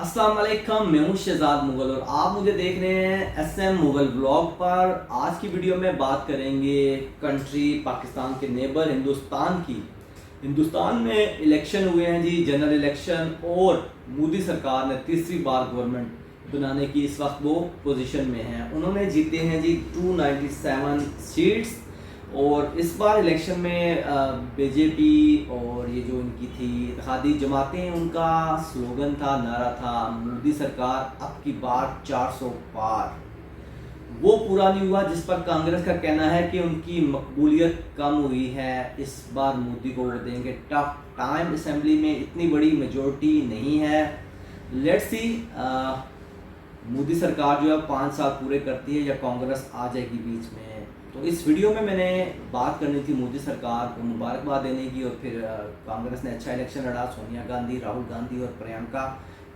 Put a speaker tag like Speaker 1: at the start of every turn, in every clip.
Speaker 1: अस्सलाम वालेकुम, मैं हूं शहजाद मुगल और आप मुझे देख रहे हैं SM मुगल ब्लॉग पर। आज की वीडियो में बात करेंगे कंट्री पाकिस्तान के नेबर हिंदुस्तान की। हिंदुस्तान में इलेक्शन हुए हैं जी, जनरल इलेक्शन, और मोदी सरकार ने तीसरी बार गवर्नमेंट बनाने की इस वक्त वो पोजीशन में हैं। उन्होंने जीते हैं जी 297 सीट्स। और इस बार इलेक्शन में बीजेपी और ये जो इनकी थी इत्तेहादी जमातें, उनका स्लोगन था, नारा था, मोदी सरकार अब की बार 400 पार। वो पूरा नहीं हुआ जिस पर कांग्रेस का कहना है कि उनकी मकबूलियत कम हुई है। इस बार मोदी को वोट देंगे। टफ टाइम, असेंबली में इतनी बड़ी मेजोरिटी नहीं है। लेट्स सी मोदी सरकार जो है 5 साल पूरे करती है या कांग्रेस आ जाएगी बीच में। तो इस वीडियो में मैंने बात करनी थी मोदी सरकार को मुबारकबाद देने की, और फिर कांग्रेस ने अच्छा इलेक्शन लड़ा। सोनिया गांधी, राहुल गांधी और प्रियंका,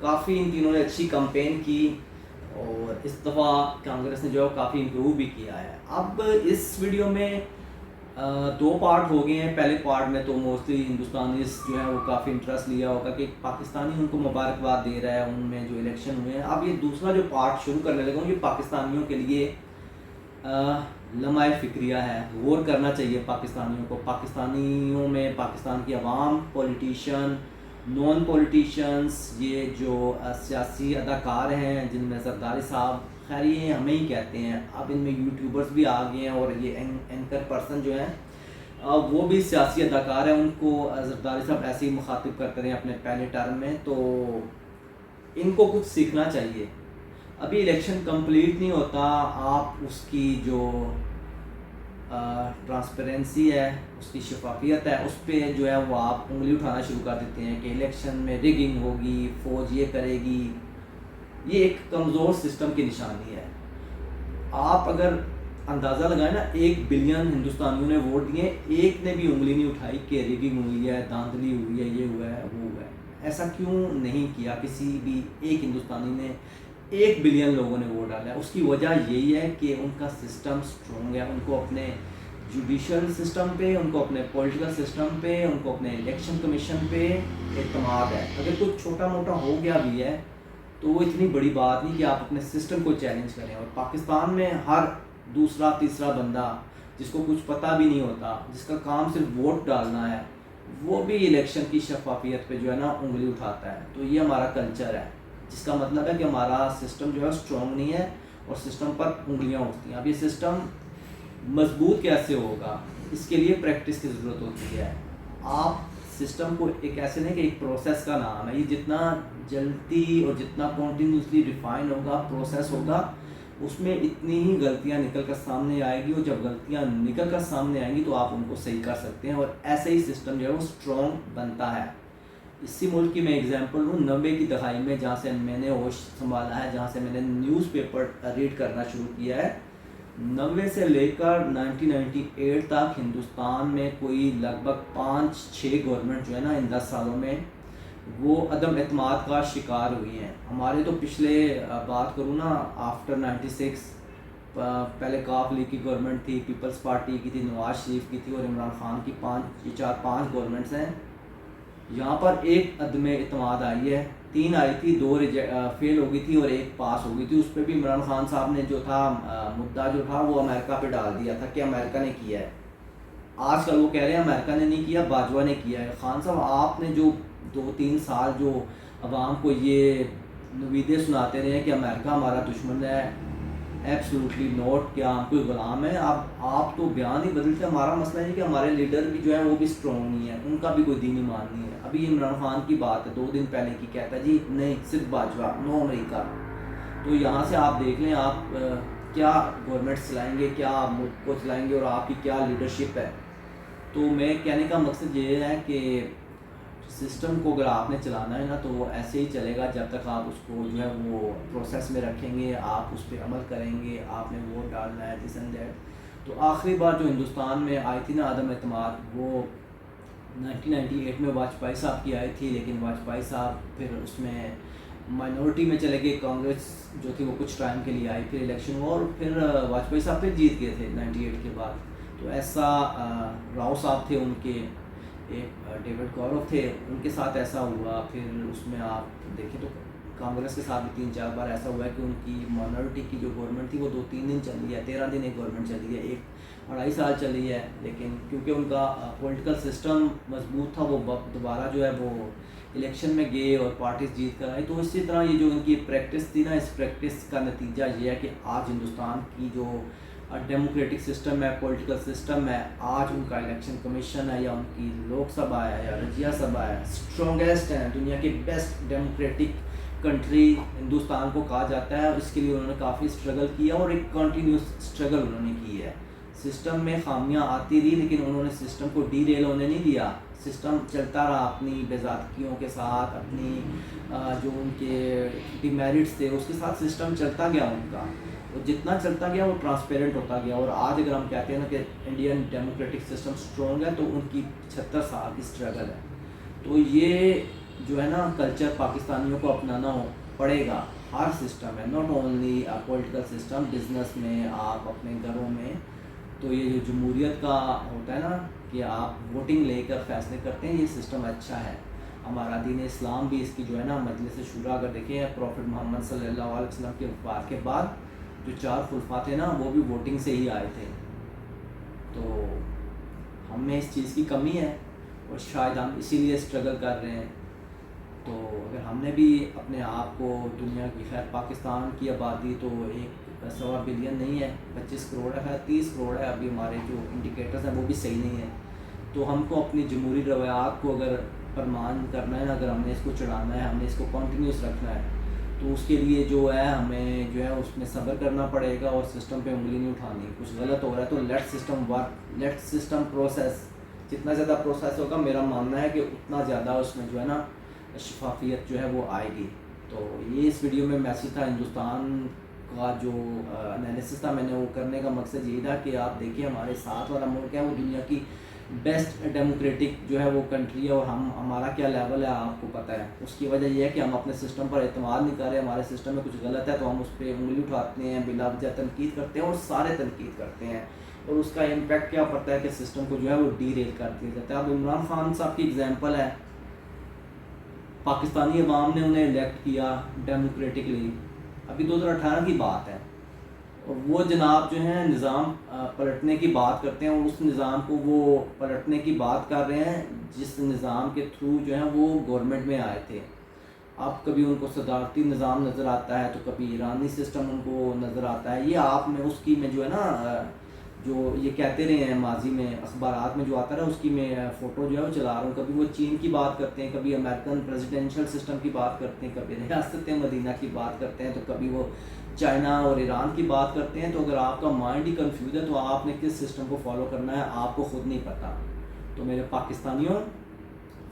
Speaker 1: काफ़ी इन तीनों ने अच्छी कैंपेन की और इस दफ़ा कांग्रेस ने जो है काफ़ी इम्प्रूव भी किया है। अब इस वीडियो में 2 पार्ट हो गए हैं। पहले पार्ट में तो मोस्टली हिंदुस्तानी जो है वो काफ़ी इंटरेस्ट लिया होगा कि पाकिस्तानी उनको मुबारकबाद दे रहा है उनमें जो इलेक्शन हुए हैं। अब ये दूसरा जो पार्ट शुरू करने लगा हूँ, ये पाकिस्तानियों के लिए लम्हाए फ़िक्रिया है। गौर करना चाहिए पाकिस्तानियों को। पाकिस्तानियों में पाकिस्तान की आवाम, पॉलिटिशियन, नॉन पॉलिटिशियंस, ये जो सियासी अदाकार हैं जिनमें जरदारी साहब, खैर ये हमें ही कहते हैं, अब इनमें यूट्यूबर्स भी आ गए हैं और ये एंकर पर्सन जो हैं वो भी सियासी अदाकार हैं। उनको जरदारी साहब ऐसे ही मुखातिब करते रहे अपने पहले टर्म में, तो इनको कुछ सीखना चाहिए। अभी इलेक्शन कंप्लीट नहीं होता, आप उसकी जो ट्रांसपेरेंसी है, उसकी शफाफियत है, उस पर जो है वो आप उंगली उठाना शुरू कर देते हैं कि इलेक्शन में रिगिंग होगी, फ़ौज ये करेगी। ये एक कमज़ोर सिस्टम की निशानी है। आप अगर अंदाज़ा लगाएं ना, 1 बिलियन हिंदुस्तानियों ने वोट दिए, एक ने भी उंगली नहीं उठाई कि रिगिंग हुई है, धांधली हुई है, ये हुआ है, वो हुआ है। ऐसा क्यों नहीं किया? किसी भी एक हिंदुस्तानी ने, 1 बिलियन लोगों ने वोट डाला है। उसकी वजह यही है कि उनका सिस्टम स्ट्रॉन्ग है। उनको अपने जुडिशल सिस्टम पे, उनको अपने पॉलिटिकल सिस्टम पे, उनको अपने इलेक्शन कमीशन पे एतमाद है। अगर कुछ छोटा मोटा हो गया भी है तो वो इतनी बड़ी बात नहीं कि आप अपने सिस्टम को चैलेंज करें। और पाकिस्तान में हर दूसरा तीसरा बंदा जिसको कुछ पता भी नहीं होता, जिसका काम सिर्फ वोट डालना है, वो भी इलेक्शन की शफाफियत पे जो है ना उंगली उठाता है। तो ये हमारा कल्चर है, जिसका मतलब है कि हमारा सिस्टम जो है स्ट्रॉन्ग नहीं है और सिस्टम पर उंगलियां उठती हैं। अब ये सिस्टम मजबूत कैसे होगा, इसके लिए प्रैक्टिस की ज़रूरत होती है। आप सिस्टम को एक ऐसे नहीं कि एक प्रोसेस का नाम है, ये जितना जल्दी और जितना कॉन्टीन्यूसली रिफाइन होगा, प्रोसेस होगा, उसमें इतनी ही गलतियां निकल कर सामने आएगी। और जब गलतियां निकल कर सामने आएंगी तो आप उनको सही कर सकते हैं, और ऐसे ही सिस्टम जो है वो स्ट्रॉन्ग बनता है। इसी मुल्क की मैं एग्जांपल हूँ। 90 की दहाई में जहाँ से मैंने होश संभाला है, जहाँ से मैंने न्यूज़पेपर रीड करना शुरू किया है, 90 से लेकर 1998 तक हिंदुस्तान में कोई लगभग 5-6 गवर्नमेंट जो है ना इन 10 सालों में वो अदम एतमाद का शिकार हुई हैं। हमारे तो पिछले बात करूँ ना, आफ्टर 96 पहले काफ लीग की गवर्नमेंट थी, पीपल्स पार्टी की थी, नवाज शरीफ की थी और इमरान खान की 4-5 गवर्नमेंट्स हैं। यहाँ पर एक अदम एतमाद आई है, 3 आई थी, 2 फेल हो गई थी और 1 पास हो गई थी। उस पर भी इमरान खान साहब ने जो था मुद्दा जो था वो अमेरिका पे डाल दिया था कि अमेरिका ने किया है। आजकल वो कह रहे हैं अमेरिका ने नहीं किया, बाजवा ने किया है। खान साहब, आपने जो 2-3 साल जो अवाम को ये नवीदे सुनाते रहे हैं कि अमेरिका हमारा दुश्मन है, एब्सोल्युटली नॉट, क्या हम कोई ग़ुलाम है? आप तो बयान ही बदलते। हमारा मसला है कि हमारे लीडर भी जो है वो भी स्ट्रॉन्ग नहीं है, उनका भी कोई दीनी ईमान नहीं है। अभी इमरान खान की बात है 2 दिन पहले की, कहता है जी नहीं, सिर्फ बाजवा, नो अमेरिका। तो यहाँ से आप देख लें आप क्या गवर्नमेंट चलाएँगे, क्या आप मुल्क को चलाएँगे और आपकी क्या लीडरशिप है। तो मैं कहने का मकसद ये है कि सिस्टम को अगर आपने चलाना है ना, तो वो ऐसे ही चलेगा जब तक आप उसको जो है वो प्रोसेस में रखेंगे, आप उस पर अमल करेंगे, आपने वोट डालना है, दिस एंड दैट। तो आखिरी बार जो हिंदुस्तान में आई थी ना अदम एतमाद, वो 1998 में वाजपेयी साहब की आई थी, लेकिन वाजपेयी साहब फिर उसमें माइनॉरिटी में चले गए। कांग्रेस जो थी वो कुछ टाइम के लिए आई, फिर इलेक्शन हुआ और फिर वाजपेयी साहब फिर जीत गए थे 98 के बाद। तो ऐसा राव साहब थे उनके, एक डेविड गौरव थे, उनके साथ ऐसा हुआ। फिर उसमें आप देखें तो کانگریس کے ساتھ بھی 3-4 بار ایسا ہوا ہے کہ ان کی مائنورٹی کی جو گورنمنٹ تھی وہ 2-3 دن چلی ہے، 13 دن ایک گورنمنٹ چلی ہے، 1-2.5 سال چلی ہے، لیکن کیونکہ ان کا پولیٹیکل سسٹم مضبوط تھا، وہ دوبارہ جو ہے وہ الیکشن میں گئے اور پارٹیز جیت کر آئی. تو اسی طرح یہ جو ان کی پریکٹس تھی نا، اس پریکٹس کا نتیجہ یہ ہے کہ آج ہندوستان کی جو ڈیموکریٹک سسٹم ہے، پولیٹیکل سسٹم ہے، آج ان کا الیکشن کمیشن ہے یا ان کی لوک سبھا ہے یا راجیہ سبھا ہے، اسٹرانگیسٹ ہے، دنیا کے بیسٹ ڈیموکریٹک کنٹری ہندوستان کو کہا جاتا ہے. اور اس کے لیے انہوں نے کافی اسٹرگل کیا اور ایک کنٹینیوس اسٹرگل انہوں نے کی ہے. سسٹم میں خامیاں آتی رہی لیکن انہوں نے سسٹم کو ڈی ریل ہونے نہیں دیا. سسٹم چلتا رہا اپنی بےضابطگیوں کے ساتھ، اپنی جو ان کے ڈیمیرٹس تھے اس کے ساتھ سسٹم چلتا گیا ان کا، اور جتنا چلتا گیا وہ ٹرانسپیرنٹ ہوتا گیا. اور آج اگر ہم کہتے ہیں نا کہ انڈین ڈیموکریٹک سسٹم اسٹرانگ ہے تو ان کی 76 سال کی اسٹرگل ہے. تو یہ جو ہے نا کلچر پاکستانیوں کو اپنانا پڑے گا. ہر سسٹم ہے، not only political system, business میں، آپ اپنے گھروں میں. تو یہ جو جمہوریت کا ہوتا ہے نا کہ آپ ووٹنگ لے کر فیصلے کرتے ہیں، یہ سسٹم اچھا ہے. ہمارا دین اسلام بھی اس کی جو ہے نا مجلس شورا اگر دیکھیں، پروفٹ محمد صلی اللہ علیہ وسلم کے وفات کے بعد جو 4 خلفاء تھے نا وہ بھی ووٹنگ سے ہی آئے تھے. تو ہم میں اس چیز کی کمی ہے اور شاید ہم اسی لیے اسٹرگل کر رہے ہیں. تو اگر ہم نے بھی اپنے آپ کو دنیا کی، خیر پاکستان کی آبادی تو 1.25 بلین نہیں ہے، 25 کروڑ ہے، 30 کروڑ ہے. ابھی ہمارے جو انڈیکیٹرز ہیں وہ بھی صحیح نہیں ہیں. تو ہم کو اپنی جمہوری روایات کو اگر پرمان کرنا ہے نا، اگر ہم نے اس کو چڑھانا ہے، ہم نے اس کو کنٹینیوس رکھنا ہے، تو اس کے لیے جو ہے ہمیں جو ہے اس میں صبر کرنا پڑے گا اور سسٹم پہ انگلی نہیں اٹھانی. کچھ غلط ہو رہا ہے تو let system work, let system process. جتنا زیادہ پروسیس ہوگا میرا ماننا ہے کہ اتنا زیادہ اس میں جو ہے نا شفافیت جو ہے وہ آئے گی. تو یہ اس ویڈیو میں میسیج تھا. ہندوستان کا جو انالیسس تھا میں نے وہ کرنے کا مقصد یہی تھا کہ آپ دیکھیں ہمارے ساتھ والا ملک ہے وہ دنیا کی بیسٹ ڈیموکریٹک جو ہے وہ کنٹری ہے، اور ہمارا کیا لیول ہے آپ کو پتہ ہے. اس کی وجہ یہ ہے کہ ہم اپنے سسٹم پر اعتماد نہیں کر رہے. ہمارے سسٹم میں کچھ غلط ہے تو ہم اس پہ انگلی اٹھاتے ہیں، بلا وجہ تنقید کرتے ہیں اور سارے تنقید کرتے ہیں، اور اس کا امپیکٹ کیا پڑتا ہے کہ سسٹم کو جو ہے وہ ڈی ریل کر دیا جاتا ہے. اب عمران خان صاحب کی اگزامپل ہے، پاکستانی عوام نے انہیں الیکٹ کیا ڈیموکریٹکلی. ابھی 2018 کی بات ہے، اور وہ جناب جو ہیں نظام پلٹنے کی بات کرتے ہیں، اور اس نظام کو وہ پلٹنے کی بات کر رہے ہیں جس نظام کے تھرو جو ہیں وہ گورنمنٹ میں آئے تھے. اب کبھی ان کو صدارتی نظام نظر آتا ہے تو کبھی ایرانی سسٹم ان کو نظر آتا ہے. یہ آپ میں اس کی میں جو ہے نا جو یہ کہتے رہے ہیں ماضی میں اخبارات میں جو آتا رہا، اس کی میں فوٹو جو ہے وہ چلا رہا ہوں. کبھی وہ چین کی بات کرتے ہیں، کبھی امریکن پریزیڈینشل سسٹم کی بات کرتے ہیں، کبھی ریاست مدینہ کی بات کرتے ہیں، تو کبھی وہ چائنا اور ایران کی بات کرتے ہیں. تو اگر آپ کا مائنڈ ہی کنفیوز ہے تو آپ نے کس سسٹم کو فالو کرنا ہے آپ کو خود نہیں پتہ. تو میرے پاکستانیوں،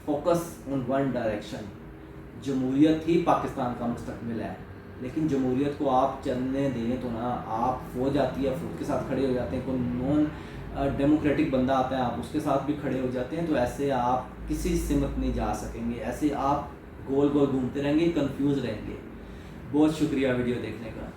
Speaker 1: فوکس آن ون ڈائریکشن. جمہوریت ہی پاکستان کا مستقبل ہے، لیکن جمہوریت کو آپ چلنے دیں تو نا آپ فوج آتی ہے، فوج کے ساتھ کھڑے ہو جاتے ہیں. کوئی نون ڈیموکریٹک بندہ آتا ہے آپ اس کے ساتھ بھی کھڑے ہو جاتے ہیں. تو ایسے آپ کسی سمت نہیں جا سکیں گے، ایسے آپ گول گول گھومتے رہیں گے، کنفیوز رہیں گے. بہت شکریہ ویڈیو دیکھنے کا.